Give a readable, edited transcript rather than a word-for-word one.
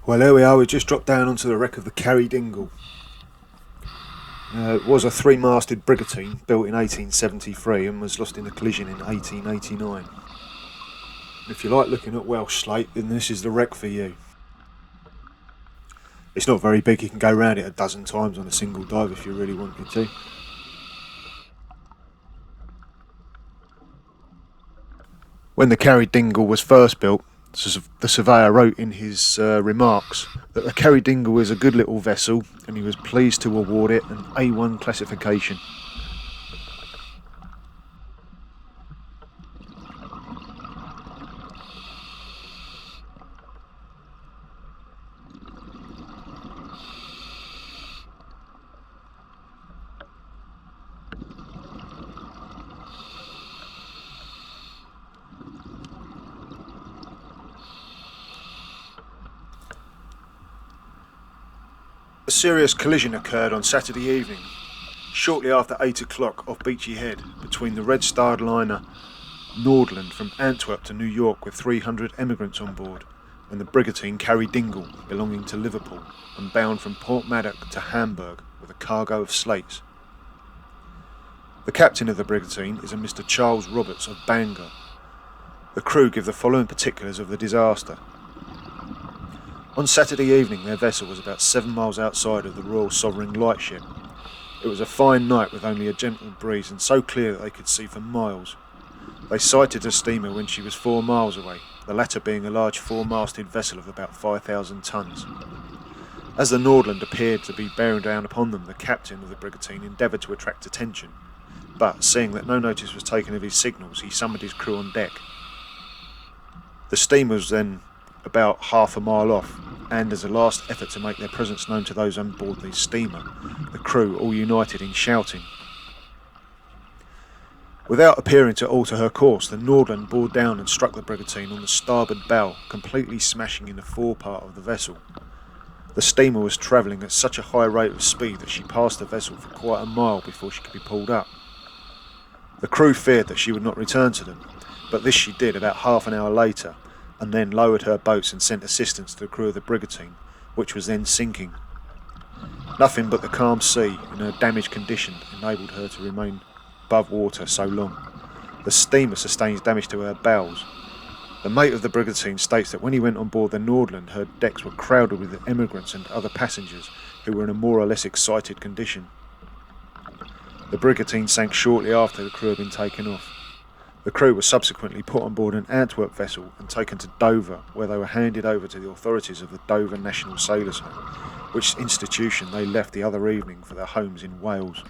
Well, there we are. We just dropped down onto the wreck of the Carrie Dingle. It was a three-masted brigantine built in 1873 and was lost in a collision in 1889. If you like looking at Welsh slate, then this is the wreck for you. It's not very big. You can go round it a dozen times on a single dive if you really wanted to. When the Carrie Dingle was first built, the surveyor wrote in his remarks that the Carrie Dingle is a good little vessel and he was pleased to award it an A1 classification. A serious collision occurred on Saturday evening, shortly after 8 o'clock off Beachy Head, between the red-starred liner Nordland from Antwerp to New York with 300 emigrants on board, and the brigantine Carrie Dingle, belonging to Liverpool, and bound from Port Maddock to Hamburg with a cargo of slates. The captain of the brigantine is a Mr. Charles Roberts of Bangor. The crew give the following particulars of the disaster. On Saturday evening, their vessel was about 7 miles outside of the Royal Sovereign lightship. It was a fine night with only a gentle breeze and so clear that they could see for miles. They sighted a steamer when she was 4 miles away, the latter being a large four-masted vessel of about 5,000 tons. As the Nordland appeared to be bearing down upon them, the captain of the brigantine endeavoured to attract attention, but seeing that no notice was taken of his signals, he summoned his crew on deck. The steamer was then about half a mile off, and as a last effort to make their presence known to those on board the steamer, the crew all united in shouting. Without appearing to alter her course, the Nordland bore down and struck the brigantine on the starboard bow, completely smashing in the forepart of the vessel. The steamer was travelling at such a high rate of speed that she passed the vessel for quite a mile before she could be pulled up. The crew feared that she would not return to them, but this she did about half an hour later, and then lowered her boats and sent assistance to the crew of the brigantine, which was then sinking. Nothing but the calm sea in her damaged condition enabled her to remain above water so long. The steamer sustains damage to her bows. The mate of the brigantine states that when he went on board the Nordland, her decks were crowded with emigrants and other passengers who were in a more or less excited condition. The brigantine sank shortly after the crew had been taken off. The crew were subsequently put on board an Antwerp vessel and taken to Dover, where they were handed over to the authorities of the Dover National Sailors' Home, which institution they left the other evening for their homes in Wales.